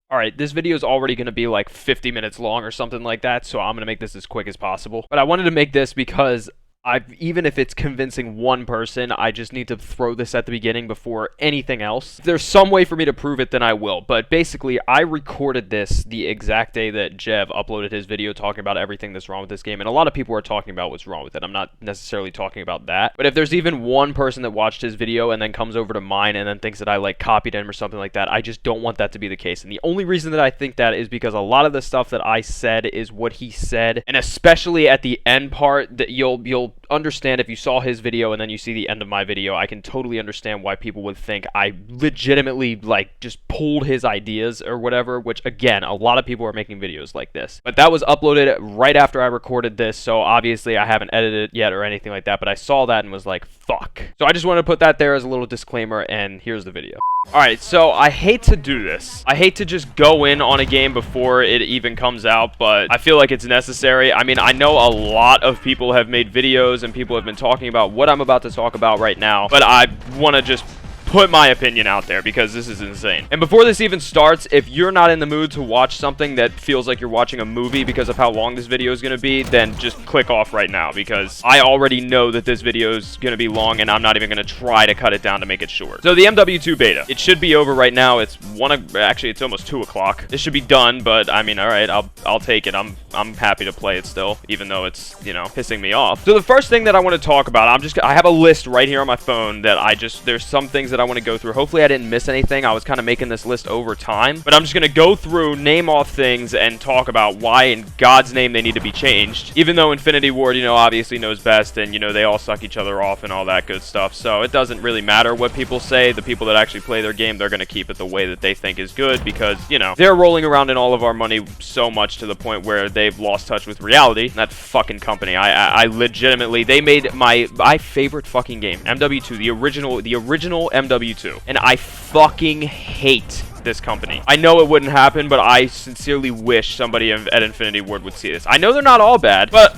Alright, this video is already going to be like 50 minutes long or something like that, so I'm going to make this as quick as possible. But I wanted to make this because even if it's convincing one person, I just need to throw this at the beginning before anything else. If there's some way for me to prove it, then I will. But basically, I recorded this the exact day that Jev uploaded his video talking about everything that's wrong with this game. And a lot of people are talking about what's wrong with it. I'm not necessarily talking about that. But if there's even one person that watched his video and then comes over to mine and then thinks that I like copied him or something like that, I just don't want that to be the case. And the only reason that I think that is because a lot of the stuff that I said is what he said. And especially at the end part, that you'll understand if you saw his video and then you see the end of my video. I can totally understand why people would think I legitimately like just pulled his ideas or whatever, which again, a lot of people are making videos like this. But that was uploaded right after I recorded this, so obviously I haven't edited it yet or anything like that, but I saw that and was like, fuck. So I just wanted to put that there as a little disclaimer, and here's the video. Alright, so I hate to do this. I hate to just go in on a game before it even comes out, but I feel like it's necessary. I mean, I know a lot of people have made videos and people have been talking about what I'm about to talk about right now, but I want to just put my opinion out there because this is insane. And before this even starts, if you're not in the mood to watch something that feels like you're watching a movie because of how long this video is going to be, then just click off right now, because I already know that this video is going to be long and I'm not even going to try to cut it down to make it short. So the MW2 beta, it should be over right now. It's actually it's almost 2 o'clock. This should be done, but I mean, all right, I'll take it. I'm happy to play it still, even though it's, you know, pissing me off. So the first thing that I want to talk about, I have a list right here on my phone that there's some things that I want to go through. Hopefully I didn't miss anything. I was kind of making this list over time, but I'm just going to go through, name off things, and talk about why in God's name they need to be changed. Even though Infinity Ward, you know, obviously knows best, and, you know, they all suck each other off and all that good stuff. So it doesn't really matter what people say. The people that actually play their game, they're going to keep it the way that they think is good, because, you know, they're rolling around in all of our money so much to the point where they've lost touch with reality. That fucking company. I legitimately, they made my favorite fucking game, MW2, the original MW2. And I fucking hate this company. I know it wouldn't happen, but I sincerely wish somebody at Infinity Ward would see this. I know they're not all bad, but,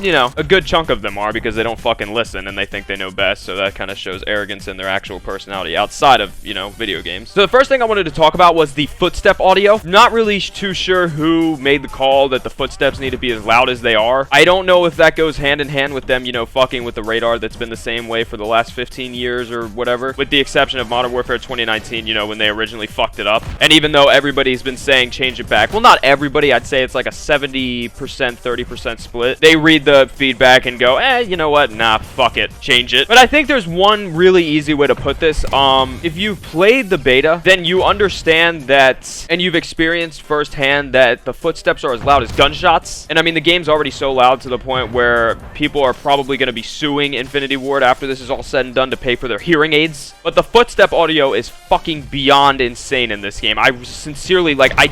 you know, a good chunk of them are, because they don't fucking listen and they think they know best, so that kind of shows arrogance in their actual personality outside of, you know, video games. So the first thing I wanted to talk about was the Footstep audio. Not really too sure who made the call that the footsteps need to be as loud as they are. I don't know if that goes hand in hand with them, you know, fucking with the radar that's been the same way for the last 15 years or whatever, with the exception of Modern Warfare 2019, you know, when they originally fucked it up. And even though everybody's been saying change it back, well, not everybody, I'd say it's like a 70%, 30% split. They read the feedback and go, you know what, nah, fuck it, change it. But I think there's one really easy way to put this. If you've played the beta, then you understand that, and you've experienced firsthand that the footsteps are as loud as gunshots. And I mean, the game's already so loud to the point where people are probably going to be suing Infinity Ward after this is all said and done to pay for their hearing aids. But the footstep audio is fucking beyond insane in this game. I sincerely, like, I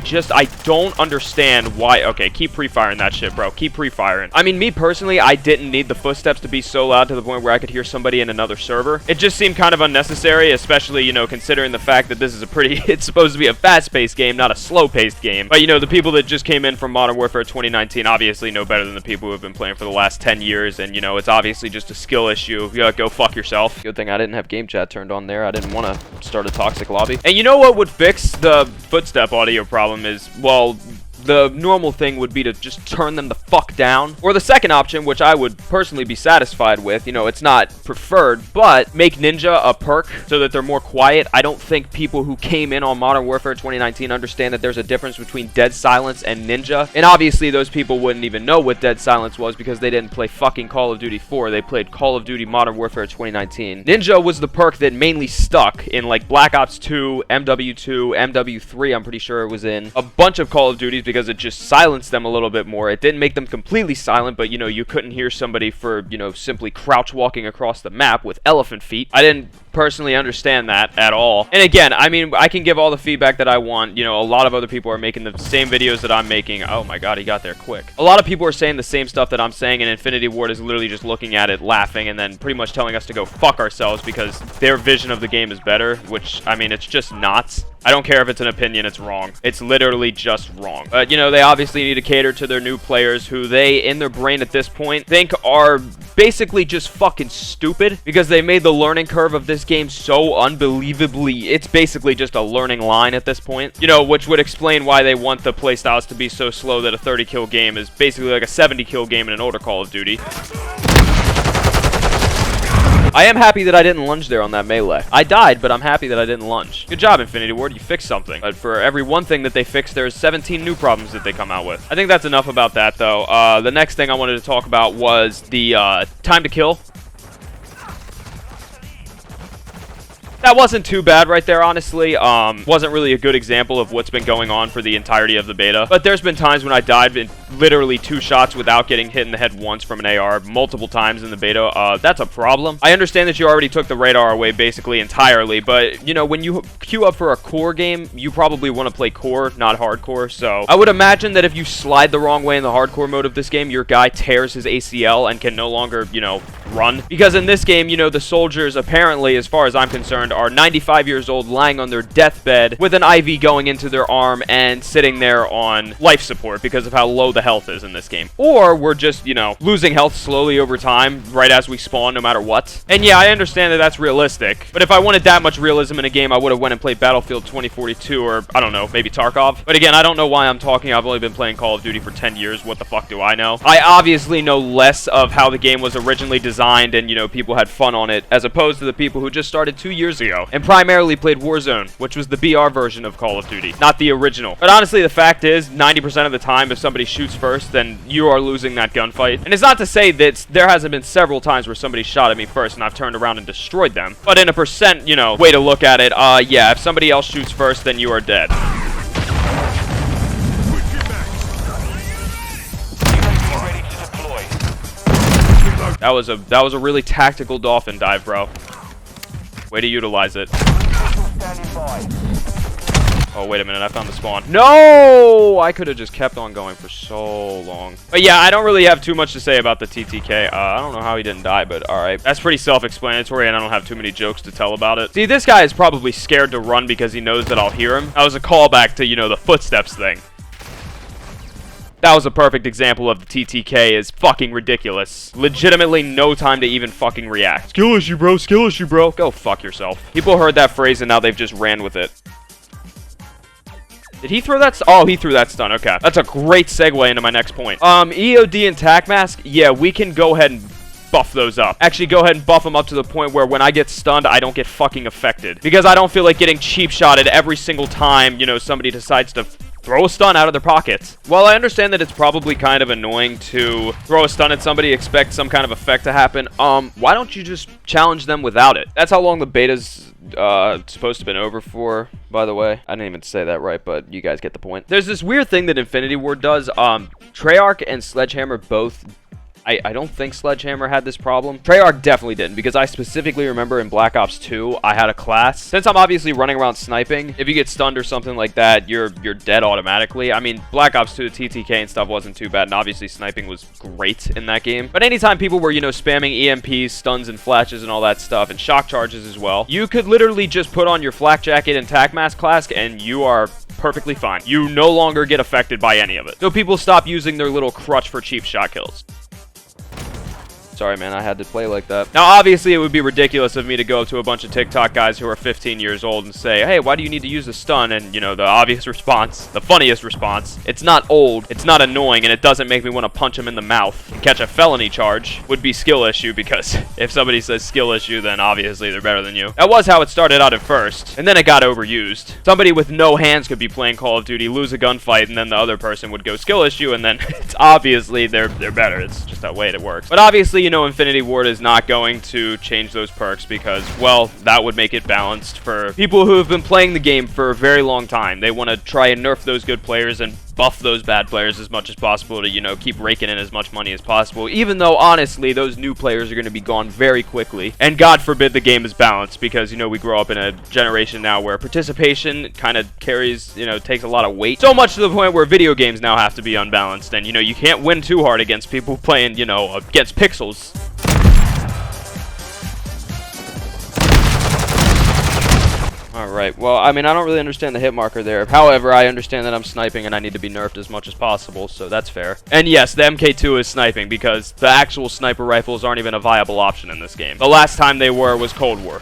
don't understand why. Okay, keep pre-firing that shit, bro. Keep pre-firing. I mean, me personally, I didn't need the footsteps to be so loud to the point where I could hear somebody in another server. It just seemed kind of unnecessary, especially, you know, considering the fact that this is it's supposed to be a fast-paced game, not a slow-paced game. But, you know, the people that just came in from Modern Warfare 2019 obviously know better than the people who have been playing for the last 10 years, and, you know, it's obviously just a skill issue. Yeah, go fuck yourself. Good thing I didn't have game chat turned on there. I didn't want to start a toxic lobby. And you know what would fix the footstep audio problem is, well, the normal thing would be to just turn them the fuck down. Or the second option, which I would personally be satisfied with, you know, it's not preferred, but make Ninja a perk so that they're more quiet. I don't think people who came in on Modern Warfare 2019 understand that there's a difference between Dead Silence and Ninja. And obviously those people wouldn't even know what Dead Silence was because they didn't play fucking Call of Duty 4. They played Call of Duty Modern Warfare 2019. Ninja was the perk that mainly stuck in like Black Ops 2, MW2, MW3, I'm pretty sure it was in a bunch of Call of Duties, because it just silenced them a little bit more. It didn't make them completely silent, but, you know, you couldn't hear somebody for, you know, simply crouch walking across the map with elephant feet. I didn't personally understand that at all. And again, I mean, I can give all the feedback that I want. You know, a lot of other people are making the same videos that I'm making. Oh my god, he got there quick. A lot of people are saying the same stuff that I'm saying, and Infinity Ward is literally just looking at it, laughing, and then pretty much telling us to go fuck ourselves because their vision of the game is better, which, I mean, it's just not. I don't care if it's an opinion, it's wrong. It's literally just wrong. But, you know, they obviously need to cater to their new players who they, in their brain at this point, think are basically just fucking stupid because they made the learning curve of this game so unbelievably, it's basically just a learning line at this point, you know, which would explain why they want the playstyles to be so slow that a 30 kill game is basically like a 70 kill game in an older Call of Duty. I am happy that I didn't lunge there on that melee. I died, but I'm happy that I didn't lunge. Good job, Infinity Ward. You fixed something. But for every one thing that they fixed, there's 17 new problems that they come out with. I think that's enough about that, though. The next thing I wanted to talk about was the time to kill. That wasn't too bad right there, honestly. Wasn't really a good example of what's been going on for the entirety of the beta. But there's been times when I died in literally 2 shots without getting hit in the head once from an AR multiple times in the beta. That's a problem. I understand that you already took the radar away basically entirely, but, you know, when you queue up for a core game, you probably want to play core, not hardcore. So I would imagine that if you slide the wrong way in the hardcore mode of this game, your guy tears his ACL and can no longer, you know, run. Because in this game, you know, the soldiers apparently, as far as I'm concerned, are 95 years old lying on their deathbed with an IV going into their arm and sitting there on life support because of how low the health is in this game. Or we're just, you know, losing health slowly over time right as we spawn no matter what. And yeah, I understand that that's realistic, but if I wanted that much realism in a game, I would have went and played Battlefield 2042 or, I don't know, maybe Tarkov. But again, I don't know why I'm talking. I've only been playing Call of Duty for 10 years. What the fuck do I know? I obviously know less of how the game was originally designed and, you know, people had fun on it as opposed to the people who just started 2 years ago and primarily played Warzone, which was the BR version of Call of Duty, not the original. But honestly, the fact is, 90% of the time, if somebody shoots first, then you are losing that gunfight. And it's not to say that there hasn't been several times where somebody shot at me first and I've turned around and destroyed them. But in a percent, you know, way to look at it, yeah, if somebody else shoots first, then you are dead. That was a really tactical dolphin dive, bro. Way to utilize it. Oh, wait a minute. I found the spawn. No! I could have just kept on going for so long. But yeah, I don't really have too much to say about the TTK. I don't know how he didn't die, but alright. That's pretty self-explanatory, and I don't have too many jokes to tell about it. See, this guy is probably scared to run because he knows that I'll hear him. That was a callback to, you know, the Footsteps thing. That was a perfect example of the TTK is fucking ridiculous. Legitimately no time to even fucking react. Skill issue, bro. Skill issue, bro. Go fuck yourself. People heard that phrase and now they've just ran with it. Did he throw that? Oh, he threw that stun. Okay. That's a great segue into my next point. EOD and Tac Mask. Yeah, we can go ahead and buff those up. Actually, go ahead and buff them up to the point where when I get stunned, I don't get fucking affected. Because I don't feel like getting cheap shotted every single time, you know, somebody decides to throw a stun out of their pockets. While I understand that it's probably kind of annoying to throw a stun at somebody, expect some kind of effect to happen, why don't you just challenge them without it? That's how long the beta's supposed to have been over for, by the way. I didn't even say that right, but you guys get the point. There's this weird thing that Infinity Ward does. Treyarch and Sledgehammer both... I don't think Sledgehammer had this problem. Treyarch definitely didn't, because I specifically remember in Black Ops 2, I had a class. Since I'm obviously running around sniping, if you get stunned or something like that, you're dead automatically. I mean, Black Ops 2, TTK and stuff wasn't too bad, and obviously sniping was great in that game. But anytime people were, you know, spamming EMPs, stuns, and flashes and all that stuff, and shock charges as well, you could literally just put on your flak jacket and tac mask class, and you are perfectly fine. You no longer get affected by any of it. So people stop using their little crutch for cheap shot kills. Sorry, man, I had to play like that. Now, obviously, it would be ridiculous of me to go up to a bunch of TikTok guys who are 15 years old and say, hey, why do you need to use the stun? And, you know, the obvious response, the funniest response, it's not old, it's not annoying, and it doesn't make me want to punch him in the mouth and catch a felony charge, would be skill issue, because if somebody says skill issue, then obviously they're better than you. That was how it started out at first, and then it got overused. Somebody with no hands could be playing Call of Duty, lose a gunfight, and then the other person would go skill issue, and then it's obviously they're better. It's just that way it works. But obviously, you know, Infinity Ward is not going to change those perks because, well, that would make it balanced for people who have been playing the game for a very long time. They want to try and nerf those good players and buff those bad players as much as possible to, you know, keep raking in as much money as possible, even though, honestly, those new players are going to be gone very quickly. And God forbid the game is balanced because, you know, we grow up in a generation now where participation kind of carries, you know, takes a lot of weight. So much to the point where video games now have to be unbalanced. And, you know, you can't win too hard against people playing, you know, against pixels. Alright, well, I mean, I don't really understand the hit marker there. However, I understand that I'm sniping and I need to be nerfed as much as possible, so that's fair. And yes, the MK2 is sniping because the actual sniper rifles aren't even a viable option in this game. The last time they were was Cold War.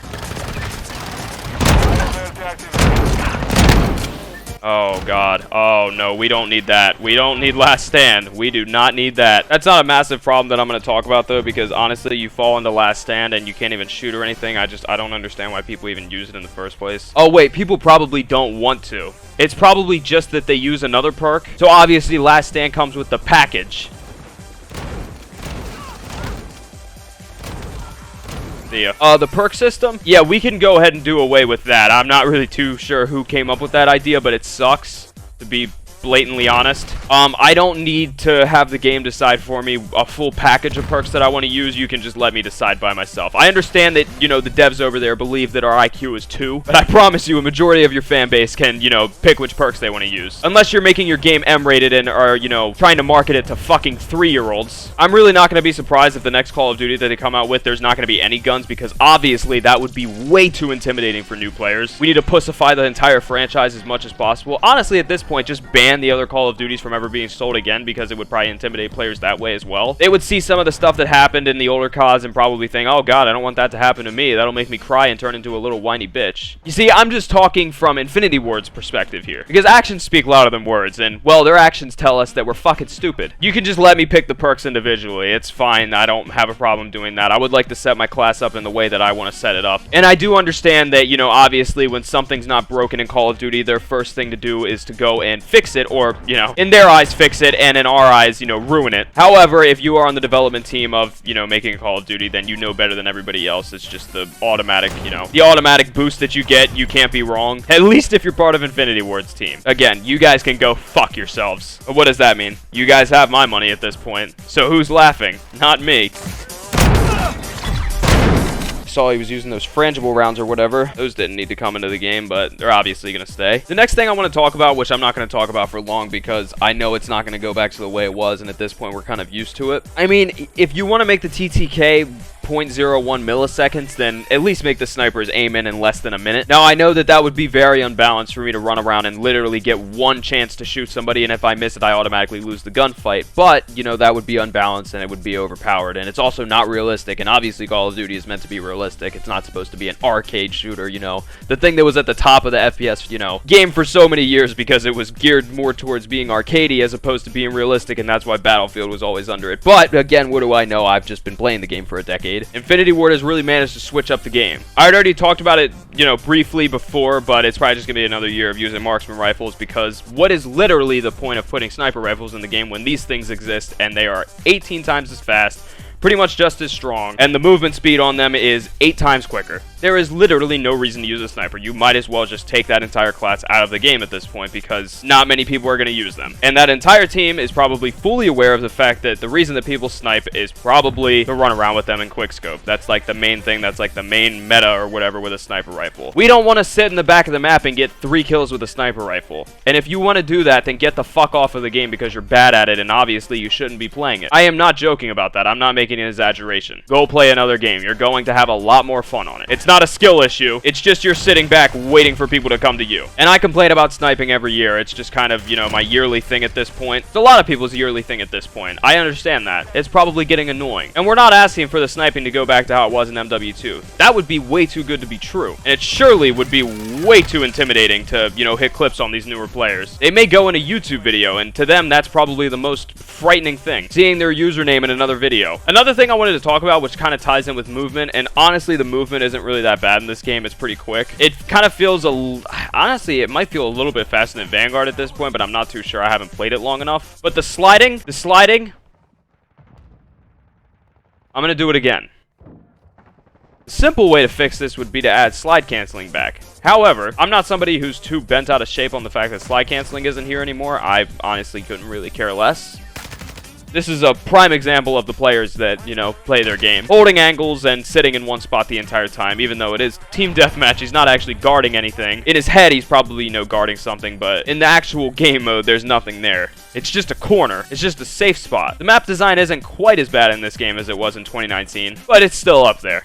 Oh, God. Oh, no, we don't need that. We don't need Last Stand. We do not need that. That's not a massive problem that I'm going to talk about, though, because honestly, you fall into Last Stand and you can't even shoot or anything. I don't understand why people even use it in the first place. Oh, wait, people probably don't want to. It's probably just that they use another perk. So, obviously, Last Stand comes with the package. The perk system? Yeah, we can go ahead and do away with that. I'm not really too sure who came up with that idea, but it sucks, to be blatantly honest. I don't need to have the game decide for me a full package of perks that I want to use. You can just let me decide by myself. I understand that, you know, the devs over there believe that our IQ is 2, but I promise you a majority of your fan base can, you know, pick which perks they want to use. Unless you're making your game M-rated and are, you know, trying to market it to fucking 3-year-olds. I'm really not going to be surprised if the next Call of Duty that they come out with, there's not going to be any guns, because obviously that would be way too intimidating for new players. We need to pussify the entire franchise as much as possible. Honestly, at this point, just ban the other Call of Duties from ever being sold again, because it would probably intimidate players that way as well. They would see some of the stuff that happened in the older CODs and probably think, oh god, I don't want that to happen to me. That'll make me cry and turn into a little whiny bitch. You see, I'm just talking from Infinity Ward's perspective here, because actions speak louder than words, and, well, their actions tell us that we're fucking stupid. You can just let me pick the perks individually. It's fine. I don't have a problem doing that. I would like to set my class up in the way that I want to set it up. And I do understand that, you know, obviously when something's not broken in Call of Duty, their first thing to do is to go and fix it, or, you know, in their eyes fix it, and in our eyes, you know, ruin it. However, if you are on the development team of, you know, making a Call of Duty, then you know better than everybody else. It's just the automatic, you know, the automatic boost that you get. You can't be wrong. At least if you're part of Infinity Ward's team. Again, you guys can go fuck yourselves. What does that mean? You guys have my money at this point. So who's laughing? Not me. Saw he was using those frangible rounds or whatever. Those didn't need to come into the game, but they're obviously going to stay. The next thing I want to talk about, which I'm not going to talk about for long because I know it's not going to go back to the way it was, and at this point we're kind of used to it. I mean, if you want to make the TTK 0.01 milliseconds, then at least make the snipers aim in less than a minute. Now, I know that that would be very unbalanced for me to run around and literally get one chance to shoot somebody, and if I miss it, I automatically lose the gunfight. But, you know, that would be unbalanced, and it would be overpowered, and it's also not realistic, and obviously Call of Duty is meant to be realistic. It's not supposed to be an arcade shooter, you know, the thing that was at the top of the FPS, you know, game for so many years because it was geared more towards being arcadey as opposed to being realistic, and that's why Battlefield was always under it. But, again, what do I know? I've just been playing the game for a decade. Infinity Ward has really managed to switch up the game. I had already talked about it, you know, briefly before, but it's probably just going to be another year of using marksman rifles, because what is literally the point of putting sniper rifles in the game when these things exist and they are 18 times as fast, pretty much just as strong, and the movement speed on them is 8 times quicker? There is literally no reason to use a sniper. You might as well just take that entire class out of the game at this point, because not many people are going to use them. And that entire team is probably fully aware of the fact that the reason that people snipe is probably to run around with them in quickscope. That's like the main thing. That's like the main meta or whatever with a sniper rifle. We don't want to sit in the back of the map and get 3 kills with a sniper rifle. And if you want to do that, then get the fuck off of the game, because you're bad at it, and obviously you shouldn't be playing it. I am not joking about that. I'm not making an exaggeration. Go play another game. You're going to have a lot more fun on it. It's not a skill issue. It's just you're sitting back waiting for people to come to you. And I complain about sniping every year. It's just kind of, you know, my yearly thing at this point. It's a lot of people's yearly thing at this point. I understand that. It's probably getting annoying. And we're not asking for the sniping to go back to how it was in MW2. That would be way too good to be true. And it surely would be way too intimidating to, you know, hit clips on these newer players. They may go in a YouTube video, and to them, that's probably the most frightening thing. Seeing their username in another video. Another thing I wanted to talk about, which kind of ties in with movement, and honestly, the movement isn't really that bad in this game. It's pretty quick. It kind of feels honestly, it might feel a little bit faster than Vanguard at this point, but I'm not too sure. I haven't played it long enough. But the sliding, I'm going to do it again. The simple way to fix this would be to add slide canceling back. However, I'm not somebody who's too bent out of shape on the fact that slide canceling isn't here anymore. I honestly couldn't really care less. This is a prime example of the players that, you know, play their game. Holding angles and sitting in one spot the entire time, even though it is team deathmatch, he's not actually guarding anything. In his head, he's probably, you know, guarding something, but in the actual game mode, there's nothing there. It's just a corner. It's just a safe spot. The map design isn't quite as bad in this game as it was in 2019, but it's still up there.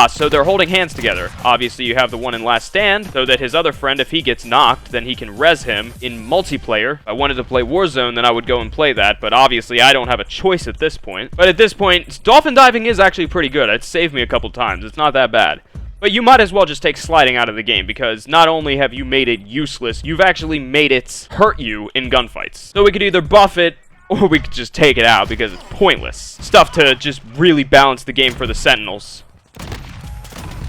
So they're holding hands together. Obviously, you have the one in last stand, so that his other friend, if he gets knocked, then he can res him in multiplayer. If I wanted to play Warzone, then I would go and play that, but obviously I don't have a choice at this point. But at this point, dolphin diving is actually pretty good. It's saved me a couple times. It's not that bad. But you might as well just take sliding out of the game, because not only have you made it useless, you've actually made it hurt you in gunfights. So we could either buff it, or we could just take it out, because it's pointless. Stuff to just really balance the game for the Sentinels.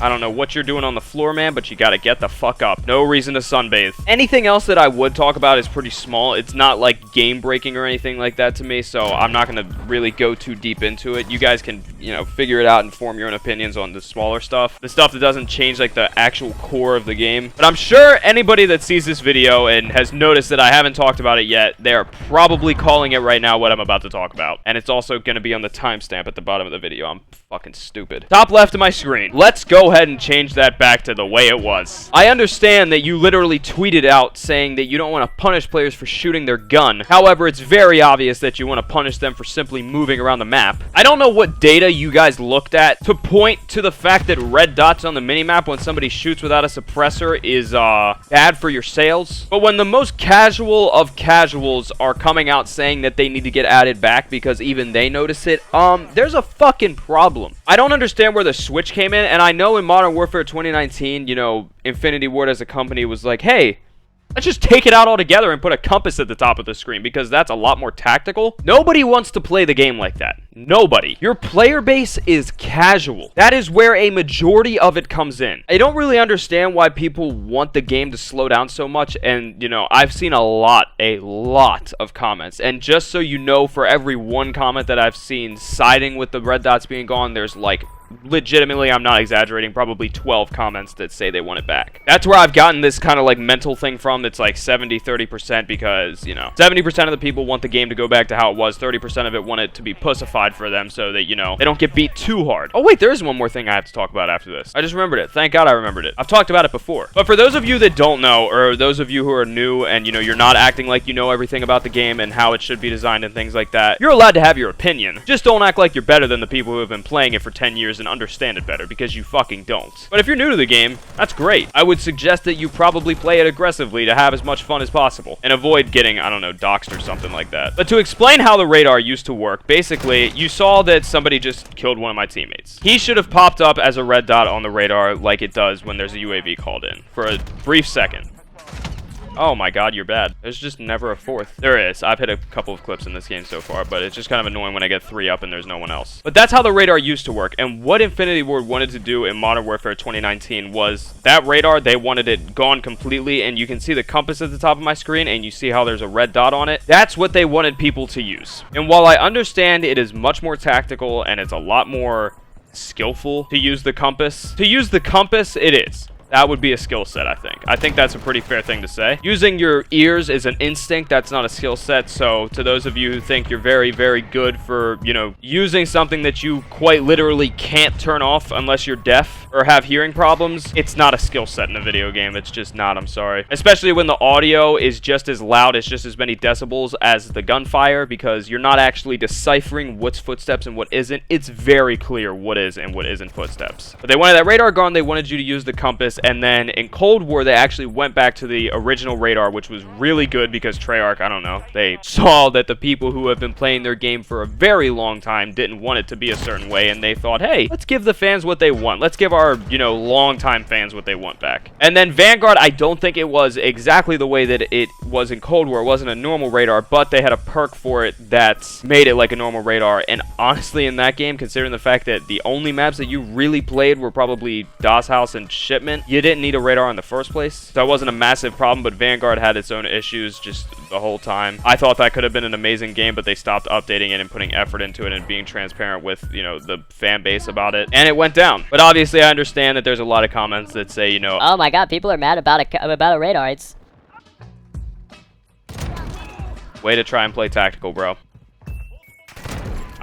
I don't know what you're doing on the floor, man, but you gotta get the fuck up. No reason to sunbathe. Anything else that I would talk about is pretty small. It's not like game breaking or anything like that to me, so I'm not gonna really go too deep into it. You guys can, you know, figure it out and form your own opinions on the smaller stuff. The stuff that doesn't change like the actual core of the game. But I'm sure anybody that sees this video and has noticed that I haven't talked about it yet, they're probably calling it right now what I'm about to talk about. And it's also gonna be on the timestamp at the bottom of the video. I'm fucking stupid. Top left of my screen. Let's go ahead and change that back to the way it was. I understand that you literally tweeted out saying that you don't want to punish players for shooting their gun. However, it's very obvious that you want to punish them for simply moving around the map. I don't know what data you guys looked at to point to the fact that red dots on the minimap when somebody shoots without a suppressor is bad for your sales. But when the most casual of casuals are coming out saying that they need to get added back because even they notice it, there's a fucking problem. I don't understand where the switch came in, and I know in Modern Warfare 2019, you know, Infinity Ward as a company was like, hey, let's just take it out altogether and put a compass at the top of the screen because that's a lot more tactical. Nobody wants to play the game like that. Nobody. Your player base is casual. That is where a majority of it comes in. I don't really understand why people want the game to slow down so much, and, you know, I've seen a lot of comments, and just so you know, for every one comment that I've seen siding with the red dots being gone, there's like legitimately, I'm not exaggerating, probably 12 comments that say they want it back. That's where I've gotten this kind of like mental thing from that's like 70-30% because, you know, 70% of the people want the game to go back to how it was, 30% of it want it to be pussified for them so that, you know, they don't get beat too hard. Oh wait, there is one more thing I have to talk about after this. I just remembered it. Thank God I remembered it. I've talked about it before. But for those of you that don't know, or those of you who are new and, you know, you're not acting like you know everything about the game and how it should be designed and things like that, you're allowed to have your opinion. Just don't act like you're better than the people who have been playing it for 10 years and understand it better, because you fucking don't. But if you're new to the game, that's great. I would suggest that you probably play it aggressively to have as much fun as possible and avoid getting, I don't know, doxed or something like that. But to explain how the radar used to work, basically, you saw that somebody just killed one of my teammates. He should have popped up as a red dot on the radar like it does when there's a UAV called in for a brief second. Oh my god, you're bad. There's just never a fourth. There is. I've hit a couple of clips in this game so far, but it's just kind of annoying when I get 3 up and there's no one else. But that's how the radar used to work, and what Infinity Ward wanted to do in Modern Warfare 2019 was that radar, they wanted it gone completely, and you can see the compass at the top of my screen, and you see how there's a red dot on it. That's what they wanted people to use. And while I understand it is much more tactical, and it's a lot more skillful to use the compass, it is. That would be a skill set, I think. I think that's a pretty fair thing to say. Using your ears is an instinct. That's not a skill set. So to those of you who think you're very, very good for, you know, using something that you quite literally can't turn off unless you're deaf or have hearing problems, it's not a skill set in a video game. It's just not, I'm sorry. Especially when the audio is just as loud, it's just as many decibels as the gunfire, because you're not actually deciphering what's footsteps and what isn't. It's very clear what is and what isn't footsteps. But they wanted that radar gone. They wanted you to use the compass. And then in Cold War, they actually went back to the original radar, which was really good because Treyarch, I don't know, they saw that the people who have been playing their game for a very long time didn't want it to be a certain way, and they thought, hey, let's give the fans what they want. Let's give our, you know, long-time fans what they want back. And then Vanguard, I don't think it was exactly the way that it was in Cold War. It wasn't a normal radar, but they had a perk for it that made it like a normal radar. And honestly, in that game, considering the fact that the only maps that you really played were probably DOS House and Shipment, you didn't need a radar in the first place, so it wasn't a massive problem. But Vanguard had its own issues just the whole time. I thought that could have been an amazing game, but they stopped updating it and putting effort into it and being transparent with, you know, the fan base about it, and it went down. But obviously I understand that there's a lot of comments that say, you know, oh my god, people are mad about a radar. It's way to try and play tactical, bro.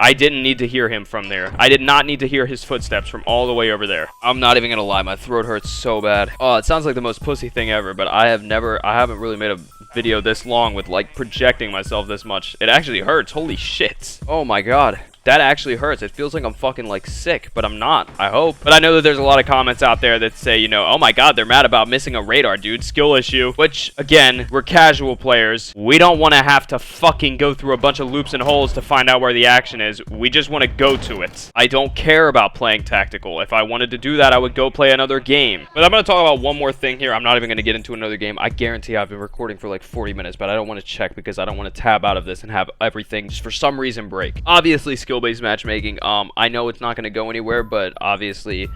I didn't need to hear him from there. I did not need to hear his footsteps from all the way over there. I'm not even gonna lie, my throat hurts so bad. Oh, it sounds like the most pussy thing ever, but I haven't really made a video this long with like projecting myself this much. It actually hurts, holy shit. Oh my god. that actually hurts. It feels like I'm fucking like sick, but I'm not, I hope. But I know that there's a lot of comments out there that say, you know, oh my god, they're mad about missing a radar, dude, skill issue. Which, again, we're casual players. We don't want to have to fucking go through a bunch of loops and holes to find out where the action is. We just want to go to it. I don't care about playing tactical. If I wanted to do that, I would go play another game. But I'm going to talk about one more thing here. I'm not even going to get into another game. I guarantee I've been recording for like 40 minutes, but I don't want to check because I don't want to tab out of this and have everything just for some reason break. Obviously, skill-based matchmaking. I know it's not going to go anywhere, but obviously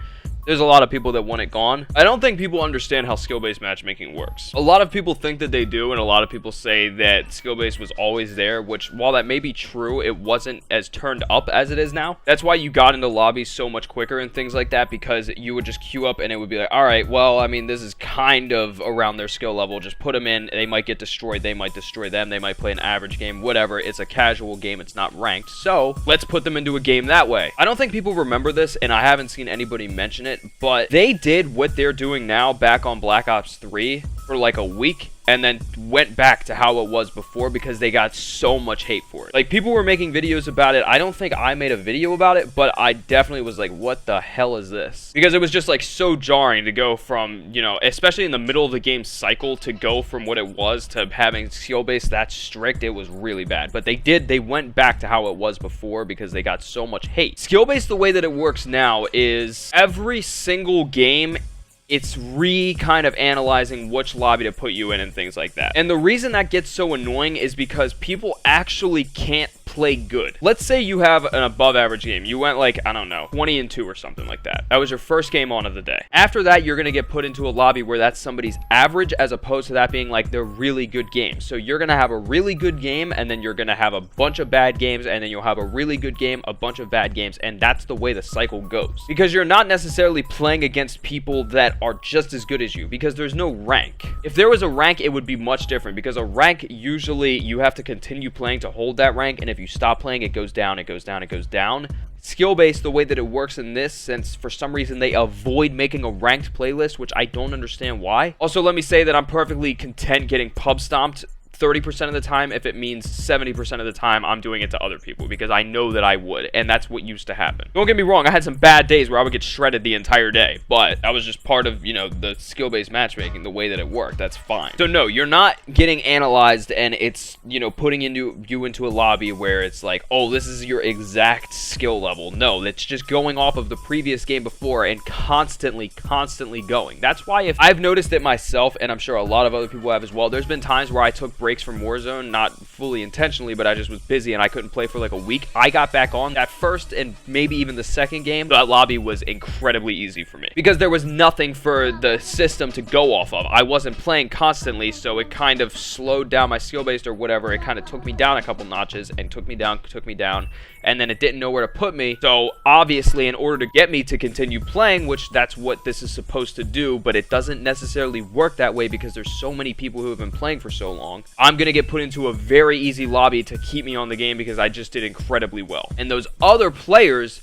there's a lot of people that want it gone. I don't think people understand how skill-based matchmaking works. A lot of people think that they do, and a lot of people say that skill-based was always there, which, while that may be true, it wasn't as turned up as it is now. That's why you got into lobbies so much quicker and things like that, because you would just queue up and it would be like, alright, well, I mean, this is kind of around their skill level. Just put them in, they might get destroyed, they might destroy them, they might play an average game, whatever. It's a casual game, it's not ranked, so let's put them into a game that way. I don't think people remember this, and I haven't seen anybody mention it, but they did what they're doing now back on Black Ops 3 for like a week, and then went back to how it was before because they got so much hate for it. Like, people were making videos about it. I don't think I made a video about it, but I definitely was like, what the hell is this? Because it was just like so jarring to go from, you know, especially in the middle of the game cycle, to go from what it was to having skill-based that strict. It was really bad. But they went back to how it was before because they got so much hate. Skill-based, the way that it works now is every single game, it's kind of analyzing which lobby to put you in and things like that. And the reason that gets so annoying is because people actually can't play good. Let's say you have an above average game. You went like, I don't know, 20-2 or something like that. That was your first game on of the day. After that, you're going to get put into a lobby where that's somebody's average, as opposed to that being like their really good game. So you're going to have a really good game, and then you're going to have a bunch of bad games, and then you'll have a really good game, a bunch of bad games, and that's the way the cycle goes. Because you're not necessarily playing against people that are just as good as you, because there's no rank. If there was a rank, it would be much different, because a rank, usually you have to continue playing to hold that rank, and if you stop playing, it goes down, it goes down, it goes down. Skill-based, the way that it works in this, since for some reason they avoid making a ranked playlist, which I don't understand why. Also, let me say that I'm perfectly content getting pub stomped 30% of the time if it means 70% of the time I'm doing it to other people, because I know that I would, and that's what used to happen. Don't get me wrong, I had some bad days where I would get shredded the entire day, but that was just part of, you know, the skill-based matchmaking, the way that it worked. That's fine. So no, you're not getting analyzed and it's, you know, putting you into a lobby where it's like, oh, this is your exact skill level. No, it's just going off of the previous game before and constantly going. That's why, if I've noticed it myself, and I'm sure a lot of other people have as well, there's been times where I took breaks from Warzone, not fully intentionally, but I just was busy and I couldn't play for like a week. I got back on that first and maybe even the second game. That lobby was incredibly easy for me because there was nothing for the system to go off of. I wasn't playing constantly, so it kind of slowed down my skill-based or whatever. It kind of took me down a couple notches and took me down, and then it didn't know where to put me. So obviously, in order to get me to continue playing, which that's what this is supposed to do, but it doesn't necessarily work that way because there's so many people who have been playing for so long, I'm going to get put into a very easy lobby to keep me on the game because I just did incredibly well. And those other players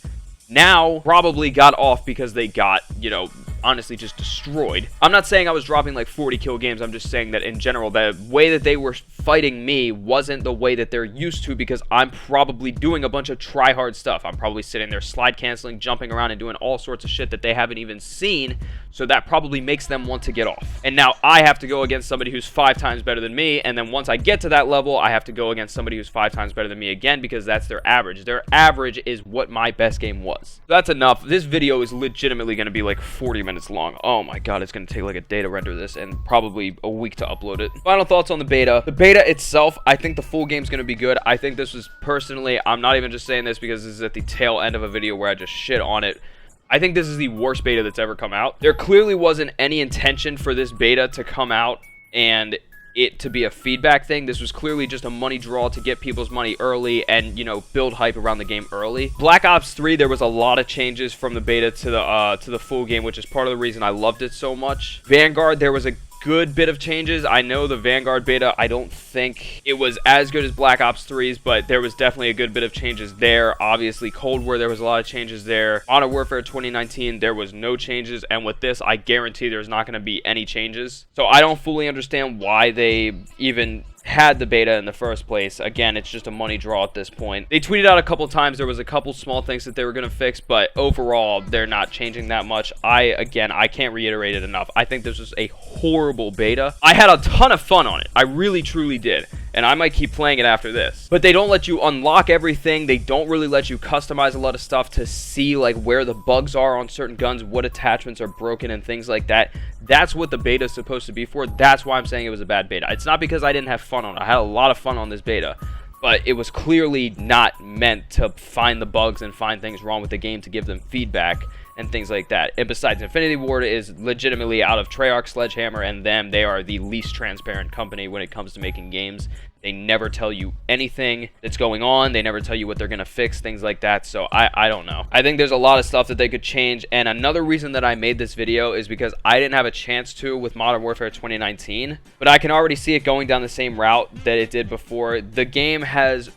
now probably got off because they got, you know, honestly just destroyed. I'm not saying I was dropping like 40 kill games. I'm just saying that in general, the way that they were fighting me wasn't the way that they're used to, because I'm probably doing a bunch of try hard stuff. I'm probably sitting there slide canceling, jumping around, and doing all sorts of shit that they haven't even seen. So that probably makes them want to get off. And now I have to go against somebody who's 5 times better than me. And then once I get to that level, I have to go against somebody who's 5 times better than me again, because that's their average. Their average is what my best game was. So that's enough. This video is legitimately going to be like 40 minutes long. Oh my god, it's going to take like a day to render this and probably a week to upload it. Final thoughts on the beta. The beta itself, I think the full game's going to be good. I think this was personally, I'm not even just saying this because this is at the tail end of a video where I just shit on it. I think this is the worst beta that's ever come out. There clearly wasn't any intention for this beta to come out and it to be a feedback thing. This was clearly just a money draw to get people's money early and, you know, build hype around the game early. Black Ops 3, there was a lot of changes from the beta to the full game, which is part of the reason I loved it so much. Vanguard, there was a good bit of changes. I know the Vanguard beta, I don't think it was as good as Black Ops 3's, but there was definitely a good bit of changes there. Obviously, Cold War, there was a lot of changes there. Modern Warfare 2019, there was no changes, and with this, I guarantee there's not going to be any changes. So I don't fully understand why they even had the beta in the first place. Again, it's just a money draw at this point. They tweeted out a couple times there was a couple small things that they were going to fix, but overall, they're not changing that much. I can't reiterate it enough. I think this was a horrible beta. I had a ton of fun on it. I really, truly did. And I might keep playing it after this. But they don't let you unlock everything. They don't really let you customize a lot of stuff to see like where the bugs are on certain guns, what attachments are broken and things like that. That's what the beta is supposed to be for. That's why I'm saying it was a bad beta. It's not because I didn't have fun on it. I had a lot of fun on this beta. But it was clearly not meant to find the bugs and find things wrong with the game to give them feedback and things like that. And besides, Infinity Ward is legitimately out of Treyarch, Sledgehammer, and them. They are the least transparent company when it comes to making games. They never tell you anything that's going on. They never tell you what they're going to fix, things like that. So I don't know. I think there's a lot of stuff that they could change. And another reason that I made this video is because I didn't have a chance to with Modern Warfare 2019. But I can already see it going down the same route that it did before. The game has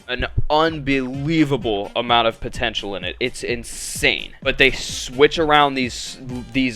an unbelievable amount of potential in it. It's insane. But they switch around these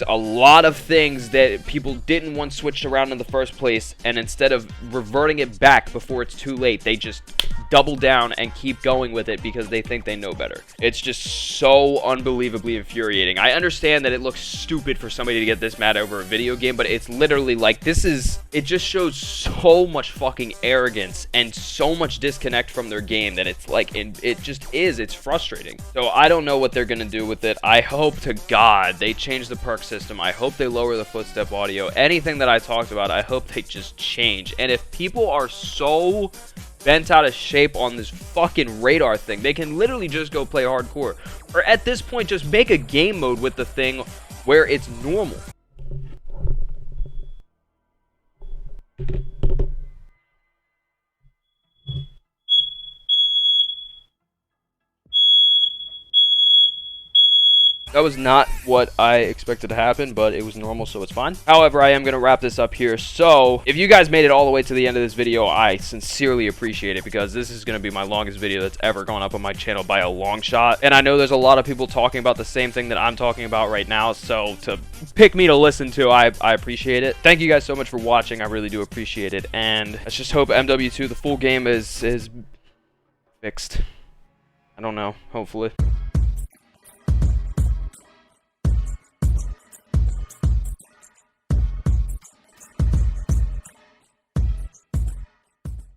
a lot of things that people didn't want switched around in the first place, and instead of reverting it back before it's too late, they just double down and keep going with it because they think they know better. It's just so unbelievably infuriating. I understand that it looks stupid for somebody to get this mad over a video game, but it's literally like, it just shows so much fucking arrogance and so much disconnect from their game that it's like, it's frustrating. So I don't know what they're gonna do with it. I hope to God they change the perk system. I hope they lower the footstep audio. Anything that I talked about, I hope they just change. And if people are so bent out of shape on this fucking radar thing, they can literally just go play hardcore. Or at this point, just make a game mode with the thing where it's normal. That was not what I expected to happen, but it was normal, so it's fine. However, I am going to wrap this up here. So, if you guys made it all the way to the end of this video, I sincerely appreciate it, because this is going to be my longest video that's ever gone up on my channel by a long shot. And I know there's a lot of people talking about the same thing that I'm talking about right now, so to pick me to listen to, I appreciate it. Thank you guys so much for watching. I really do appreciate it. And let's just hope MW2, the full game, is fixed. I don't know. Hopefully.